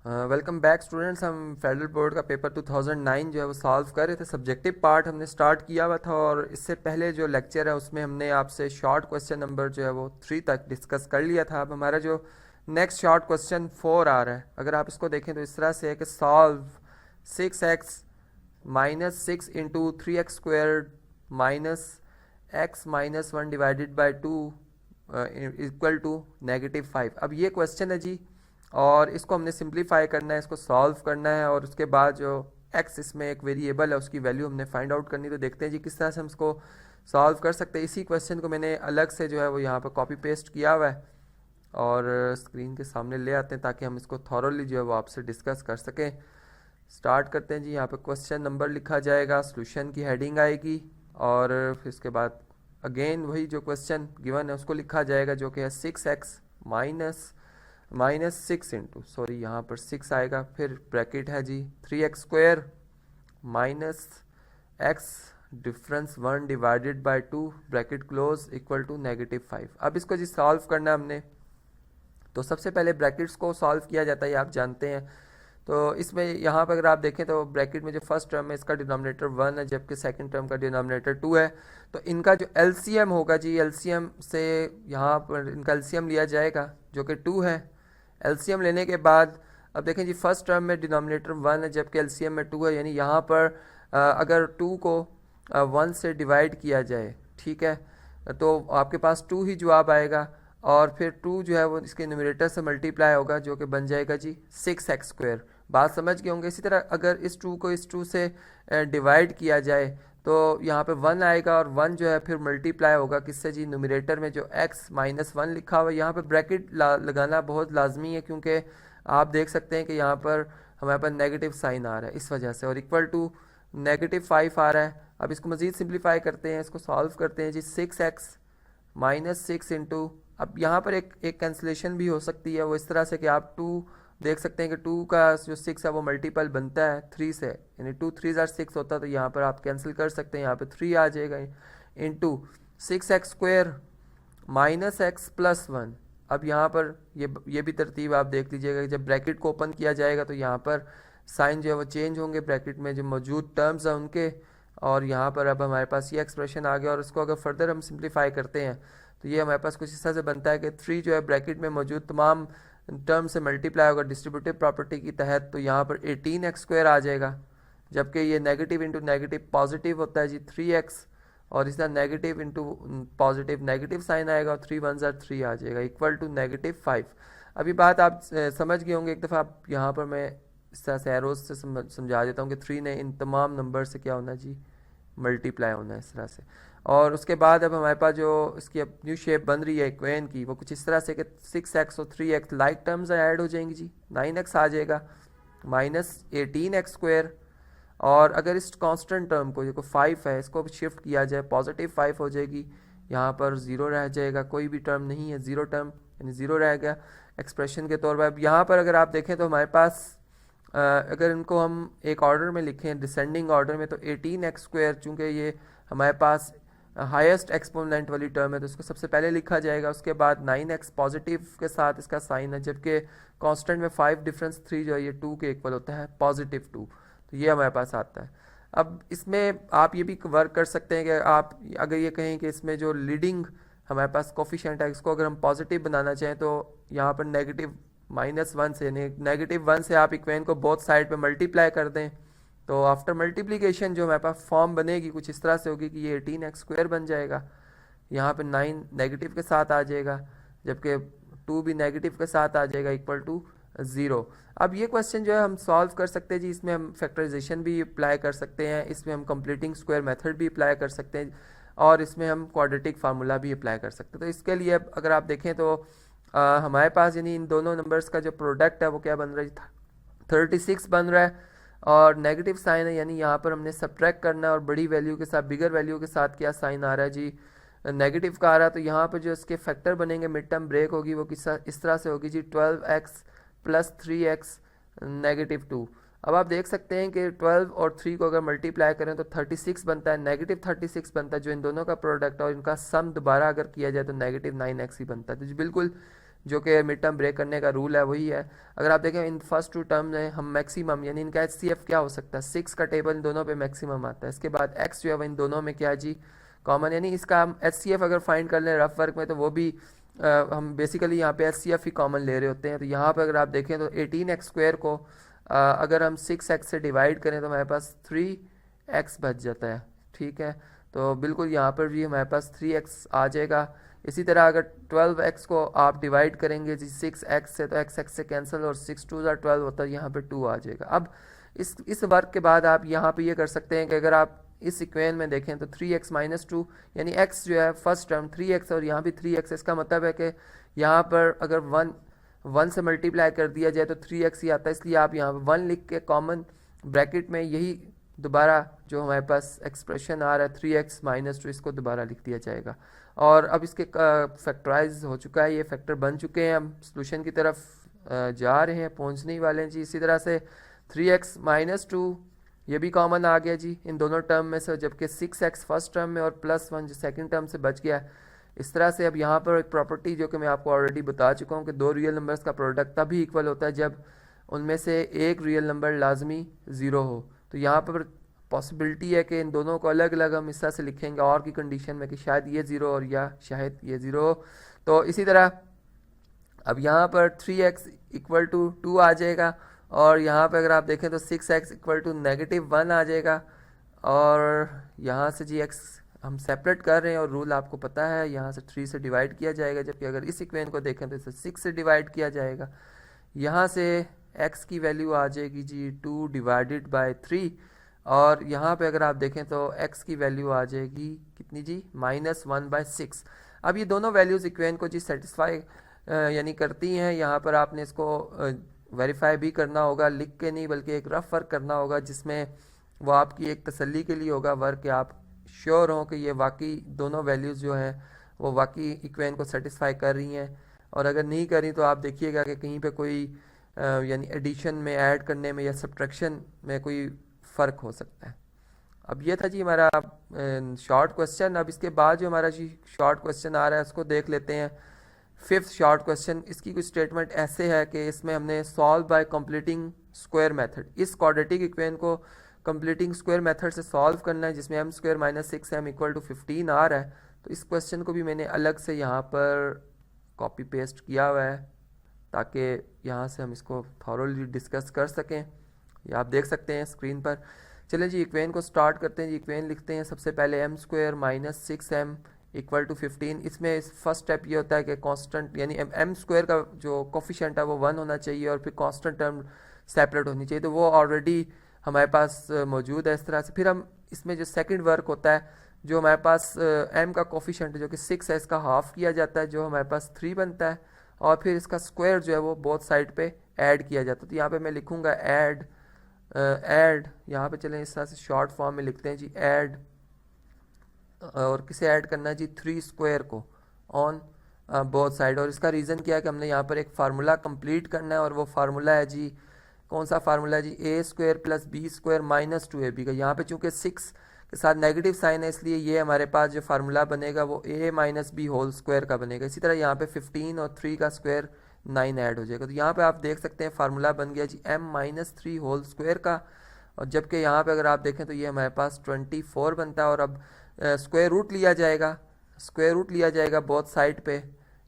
Welcome back students. हम federal board का paper 2009 जो है वो सॉल्व कर रहे थे। सब्जेक्टिव पार्ट हमने स्टार्ट किया हुआ था और इससे पहले जो लेक्चर है उसमें हमने आपसे शॉर्ट क्वेश्चन नंबर जो है वो 3 तक डिस्कस कर लिया था। अब हमारा जो नेक्स्ट शॉर्ट क्वेश्चन 4 आ रहा है, अगर आप इसको देखें तो इस तरह से है कि solve 6x minus 6 into 3x² minus x minus 1 divided by 2 equal to -5। अब ये क्वेश्चन है जी, और इसको हमने सिंप्लीफाई करना है, इसको सॉल्व करना है और उसके बाद जो x इसमें एक वेरिएबल है उसकी वैल्यू हमने फाइंड आउट करनी। तो देखते हैं जी किस तरह से हम इसको सॉल्व कर सकते हैं। इसी क्वेश्चन को मैंने अलग से जो है वो यहाँ पर कॉपी पेस्ट किया हुआ है और स्क्रीन के सामने ले आते हैं ताकि हम इसको थॉरोली जो है वो आपसे डिस्कस कर सकें। स्टार्ट करते हैं जी। यहाँ पे क्वेश्चन नंबर लिखा जाएगा, सॉल्यूशन की हेडिंग आएगी और फिर इसके बाद अगेन वही जो क्वेश्चन गिवन है उसको लिखा जाएगा, जो कि है 6x माइनस 6 इंटू सॉरी यहाँ पर 6 आएगा, फिर ब्रैकेट है जी 3x² minus x difference 1 divided by 2 bracket close equal to -5। अब इसको जी सॉल्व करना है हमने। तो सबसे पहले ब्रैकेट्स को सॉल्व किया जाता है, आप जानते हैं। तो इसमें यहाँ पर अगर आप देखें तो ब्रैकेट में जो फर्स्ट टर्म है इसका डिनोमिनेटर 1 है, जबकि सेकंड टर्म का डिनोमिनेटर 2 है। तो इनका जो एलसीएम होगा जी, एलसीएम से यहाँ पर इनका एलसीएम लिया जाएगा जो कि 2 है। एलसीएम लेने के बाद अब देखें जी, फर्स्ट टर्म में डिनोमिनेटर 1 है जबकि एलसीएम में 2 है, यानी यहाँ पर अगर 2 को 1 से डिवाइड किया जाए, ठीक है, तो आपके पास 2 ही जवाब आएगा और फिर 2 जो है वो इसके न्यूमरेटर से मल्टीप्लाई होगा जो कि बन जाएगा जी 6x²। बात समझ गए होंगे। इसी तरह अगर इस 2 को इस 2 से डिवाइड किया जाए तो यहाँ पे 1 आएगा और 1 जो है फिर मल्टीप्लाई होगा किससे जी, न्यूमरेटर में जो x माइनस 1 लिखा हुआ है। यहाँ पे ब्रैकेट लगाना बहुत लाजमी है क्योंकि आप देख सकते हैं कि यहाँ पर हमारे पास नेगेटिव साइन आ रहा है इस वजह से, और इक्वल टू -5 आ रहा है। अब इसको मज़ीद सिंप्लीफाई करते हैं, इसको सॉल्व करते हैं जी। 6x माइनस 6 इंटू, अब यहाँ पर एक कैंसिलेशन भी हो सकती है वो इस तरह से कि आप 2 देख सकते हैं कि 2 का जो 6 है वो मल्टीपल बनता है 3 से, यानी 2 3 6 होता है, तो यहाँ पर आप कैंसिल कर सकते हैं। यहाँ पे 3 आ जाएगा into 6x² minus x plus 1। अब यहाँ पर ये भी तरतीब आप देख लीजिएगा, जब ब्रैकेट को ओपन किया जाएगा तो यहाँ पर साइन जो है वो चेंज होंगे ब्रैकेट में जो मौजूद टर्म्स हैं उनके, और यहाँ पर अब हमारे पास ये एक्सप्रेशन आ गया। और इसको अगर फर्दर हम सिंप्लीफाई करते हैं तो ये हमारे पास कुछ इस तरह से बनता है कि 3 जो है ब्रैकेट में मौजूद तमाम टर्म से मल्टीप्लाई होगा डिस्ट्रीब्यूटिव प्रॉपर्टी की तहत, तो यहाँ पर 18x² आ जाएगा, जबकि ये नेगेटिव इंटू नेगेटिव पॉजिटिव होता है जी 3x, और इस तरह negative into positive negative sign आएगा और 3 1 3 आ जाएगा इक्वल टू -5। अभी बात आप समझ गए होंगे। एक दफ़ा आप यहाँ पर मैं इस तरह से एरोज से समझा देता हूँ कि 3 ने इन तमाम नंबर से क्या होना जी, मल्टीप्लाई होना है इस तरह से। और उसके बाद अब हमारे पास जो इसकी अब न्यू शेप बन रही है इक्वेशन की, वो कुछ इस तरह से कि 6x और 3x लाइक टर्म्स ऐड हो जाएंगी जी, 9x आ जाएगा माइनस 18x²। और अगर इस कांस्टेंट टर्म को जो 5 है इसको शिफ्ट किया जाए पॉजिटिव 5 हो जाएगी, यहाँ पर 0 रह जाएगा, कोई भी टर्म नहीं है, 0 टर्म यानी 0 रह गया एक्सप्रेशन के तौर पर। अब यहाँ पर अगर आप देखें तो हमारे पास अगर इनको हम एक ऑर्डर में लिखें डिसेंडिंग ऑर्डर में, तो 18x² चूँकि ये हमारे पास हाईएस्ट एक्सपोनेंट वाली टर्म है तो इसको सबसे पहले लिखा जाएगा। उसके बाद 9x पॉजिटिव के साथ इसका साइन है, जबकि कांस्टेंट में 5 डिफरेंस 3 जो है ये 2 के इक्वल होता है, +2, तो ये हमारे पास आता है। अब इसमें आप ये भी वर्क कर सकते हैं कि आप अगर ये कहें कि इसमें जो लीडिंग हमारे पास कोफिशिएंट है इसको अगर हम पॉजिटिव बनाना चाहें तो यहाँ पर -1 से -1 से आप इक्वेशन को बोथ साइड पे मल्टीप्लाई कर दें, तो आफ्टर मल्टीप्लिकेशन जो हमारे पास फॉर्म बनेगी कुछ इस तरह से होगी कि ये 18x² बन जाएगा, यहाँ पे 9 नेगेटिव के साथ आ जाएगा, जबकि 2 भी नेगेटिव के साथ आ जाएगा इक्वल टू 0। अब ये क्वेश्चन जो है हम सॉल्व कर सकते हैं जी, इसमें हम फैक्टराइजेशन भी अप्लाई कर सकते हैं, इसमें हम कंप्लीटिंग स्क्वायर मेथड भी अप्लाई कर सकते हैं और इसमें हम क्वाड्रेटिक फार्मूला भी अप्लाई कर सकते हैं। तो इसके लिए अगर आप देखें तो हमारे पास यानी इन दोनों नंबर्स का जो प्रोडक्ट है वो क्या बन रहा है, 36 बन रहा है, और नेगेटिव साइन है यानी यहाँ पर हमने सब्ट्रैक्ट करना है और बड़ी वैल्यू के साथ बिगर वैल्यू के साथ क्या साइन आ रहा है जी, नेगेटिव का आ रहा है। तो यहाँ पर जो इसके फैक्टर बनेंगे मिड टर्म ब्रेक होगी वो इस तरह से होगी जी 12x प्लस 3x -2। अब आप देख सकते हैं कि 12 और 3 को अगर मल्टीप्लाई करें तो 36 बनता है, -36 बनता है जो इन दोनों का प्रोडक्ट है, और इनका सम दोबारा अगर किया जाए तो -9x ही बनता है। तो जी बिल्कुल जो कि मिड टर्म ब्रेक करने का रूल है वही है। अगर आप देखें इन फर्स्ट टू टर्म में हम मैक्सिमम यानी इनका HCF क्या हो सकता है, 6 का टेबल इन दोनों पे मैक्सिमम आता है। इसके बाद x जो है वो इन दोनों में क्या है जी, कॉमन, यानी इसका हम HCF अगर फाइंड कर लें रफ वर्क में तो वो भी हम बेसिकली यहाँ पे HCF ही कॉमन ले रहे होते हैं। तो यहाँ पे अगर आप देखें तो 18x² को अगर हम 6x से डिवाइड करें तो हमारे पास 3x बच जाता है, ठीक है। तो बिल्कुल यहाँ पर भी हमारे पास 3x आ जाएगा। इसी तरह अगर 12x को आप डिवाइड करेंगे जी 6x से तो x से कैंसिल और 6 2 12 होता है, यहाँ पे 2 आ जाएगा। अब इस वर्क के बाद आप यहाँ पे ये कर सकते हैं कि अगर आप इस इक्वेशन में देखें तो 3x - 2 यानी x जो है फर्स्ट टर्म 3x और यहाँ भी 3x, इसका मतलब है कि यहाँ पर अगर 1 से मल्टीप्लाई कर दिया जाए तो 3x ही आता है, इसलिए आप यहाँ पर 1 लिख के कॉमन ब्रैकेट में यही दोबारा जो हमारे पास एक्सप्रेशन आ रहा है 3x - 2 इसको दोबारा लिख दिया जाएगा। और अब इसके फैक्टराइज हो चुका है, ये फैक्टर बन चुके हैं, हम सोल्यूशन की तरफ जा रहे हैं, पहुंचने ही वाले हैं जी। इसी तरह से 3x - 2 ये भी कॉमन आ गया जी इन दोनों टर्म में से, जबकि 6x फर्स्ट टर्म में और +1 जो सेकंड टर्म से बच गया है। इस तरह से अब यहाँ पर एक प्रॉपर्टी जो कि मैं आपको ऑलरेडी बता चुका हूँ कि दो रियल नंबर्स का प्रोडक्ट तभी इक्वल होता है जब उनमें से एक रियल नंबर लाजमी 0 हो। तो यहाँ पर पॉसिबिलिटी है कि इन दोनों को अलग अलग हम इस तरह से लिखेंगे और की कंडीशन में कि शायद ये 0 और या शायद ये 0 हो। तो इसी तरह अब यहाँ पर 3x = 2 आ जाएगा और यहाँ पे अगर आप देखें तो 6x = -1 आ जाएगा। और यहाँ से जी x हम सेपरेट कर रहे हैं और रूल आपको पता है, यहाँ से 3 से डिवाइड किया जाएगा, जबकि अगर इस इक्वेशन को देखें तो इसे 6 से डिवाइड किया जाएगा। यहाँ से x की वैल्यू आ जाएगी जी 2 / 3 और यहाँ पे अगर आप देखें तो x की वैल्यू आ जाएगी कितनी जी, -1/6। अब ये दोनों वैल्यूज़ इक्वेशन को जी सेटिस्फाई यानी करती हैं। यहाँ पर आपने इसको वेरीफाई भी करना होगा, लिख के नहीं बल्कि एक रफ वर्क करना होगा जिसमें वो आपकी एक तसल्ली के लिए होगा वर्क कि आप श्योर हों कि ये वाकई दोनों वैल्यूज़ जो हैं वो वाकई इक्वेशन को सेटिस्फाई कर रही हैं। और अगर नहीं करी तो आप देखिएगा कि कहीं पे कोई यानी एडिशन में, ऐड करने में या सब्ट्रैक्शन में कोई फ़र्क हो सकता है। अब ये था जी हमारा शॉर्ट क्वेश्चन। अब इसके बाद जो हमारा जी शॉर्ट क्वेश्चन आ रहा है उसको देख लेते हैं। 5th शॉर्ट क्वेश्चन, इसकी कुछ स्टेटमेंट ऐसे है कि इसमें हमने solve by completing square method, इस क्वाड्रेटिक इक्वेशन को कंप्लीटिंग स्क्वायर मेथड से सॉल्व करना है जिसमें m² - 6m = 15 आ रहा है। तो इस क्वेश्चन को भी मैंने अलग से यहाँ पर कॉपी पेस्ट किया हुआ है ताकि यहाँ से हम इसको थॉरोली डिस्कस कर सकें। ये आप देख सकते हैं स्क्रीन पर। चलें जी इक्वेशन को स्टार्ट करते हैं जी। इक्वेशन लिखते हैं सबसे पहले m² - 6m = 15। इसमें फर्स्ट स्टेप ये होता है कि कांस्टेंट यानी m² का जो कोफिशिएंट है वो 1 होना चाहिए और फिर कांस्टेंट टर्म सेपरेट होनी चाहिए, तो वो ऑलरेडी हमारे पास मौजूद है। इस तरह से फिर हम इसमें जो सेकंड वर्क होता है, जो हमारे पास m का कोफिशिएंट जो कि 6 है इसका हाफ किया जाता है, जो हमारे पास 3 बनता है, और फिर इसका स्क्वायर जो है वो बोथ साइड पे ऐड किया जाता है। तो यहाँ पे मैं लिखूँगा ऐड यहाँ पे चलें इस तरह से शॉर्ट फॉर्म में लिखते हैं जी ऐड, और किसे ऐड करना है जी 3² को ऑन बोथ साइड। और इसका रीज़न क्या है कि हमने यहाँ पर एक फार्मूला कंप्लीट करना है और वो फार्मूला है जी, कौन सा फार्मूला है जी, a² + b² - 2ab का। यहाँ पे चूंकि 6 के साथ नेगेटिव साइन है इसलिए ये हमारे पास जो फार्मूला बनेगा वो a - b होल स्क्वायर का बनेगा। इसी तरह यहाँ पे 15 और 3 का स्क्वायर 9 ऐड हो जाएगा। तो यहाँ पे आप देख सकते हैं फार्मूला बन गया जी m - 3 होल स्क्वायर का, और जबकि यहाँ पे अगर आप देखें तो ये हमारे पास 24 बनता है। और अब स्क्वायर रूट लिया जाएगा बोथ साइड पे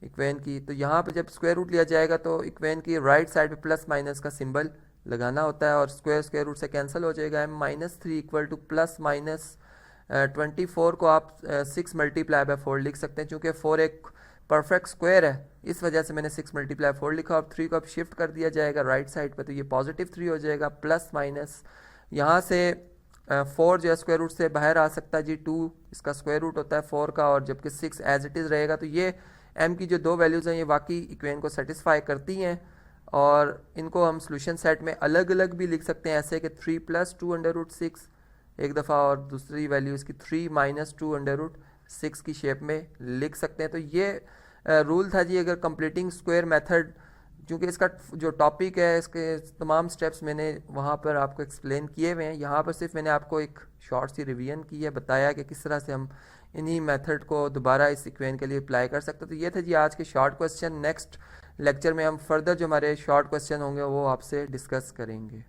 इक्वेशन की। तो यहाँ पे जब स्क्वायर रूट लिया जाएगा तो इक्वेशन की राइट साइड पे प्लस माइनस का सिंबल लगाना होता है और स्क्वायर रूट से कैंसिल हो जाएगा। m - 3 = +-24 को आप 6 × 4 लिख सकते हैं। चूँकि 4 एक परफेक्ट स्क्वायर है इस वजह से मैंने 6 × 4 लिखा। और 3 को अब शिफ्ट कर दिया जाएगा राइट साइड पे, तो ये +3 हो जाएगा, प्लस माइनस यहाँ से 4 जो है स्क्वायर रूट से बाहर आ सकता है जी, 2 इसका स्क्वायर रूट होता है 4 का, और जबकि 6 एज इट इज़ रहेगा। तो ये m की जो दो वैल्यूज़ हैं ये वाकई इक्वेशन को सेटिस्फाई करती हैं, और इनको हम सोल्यूशन सेट में अलग अलग भी लिख सकते हैं, ऐसे कि 3 + 2√6 एक दफ़ा, और दूसरी वैल्यू इसकी 3 - 2√6 की शेप में लिख सकते हैं। तो ये रूल था जी। अगर कंप्लीटिंग स्क्वायर मेथड, क्योंकि इसका जो टॉपिक है इसके तमाम स्टेप्स मैंने वहाँ पर आपको एक्सप्लेन किए हुए हैं, यहाँ पर सिर्फ मैंने आपको एक शॉर्ट सी रिवीजन की है, बताया कि किस तरह से हम इन्हीं मेथड को दोबारा इस इक्वेशन के लिए अप्लाई कर सकते हैं। तो ये थे जी आज के शॉर्ट क्वेश्चन। नेक्स्ट लेक्चर में हम फर्दर जो हमारे शॉर्ट क्वेश्चन होंगे वो आपसे डिस्कस करेंगे।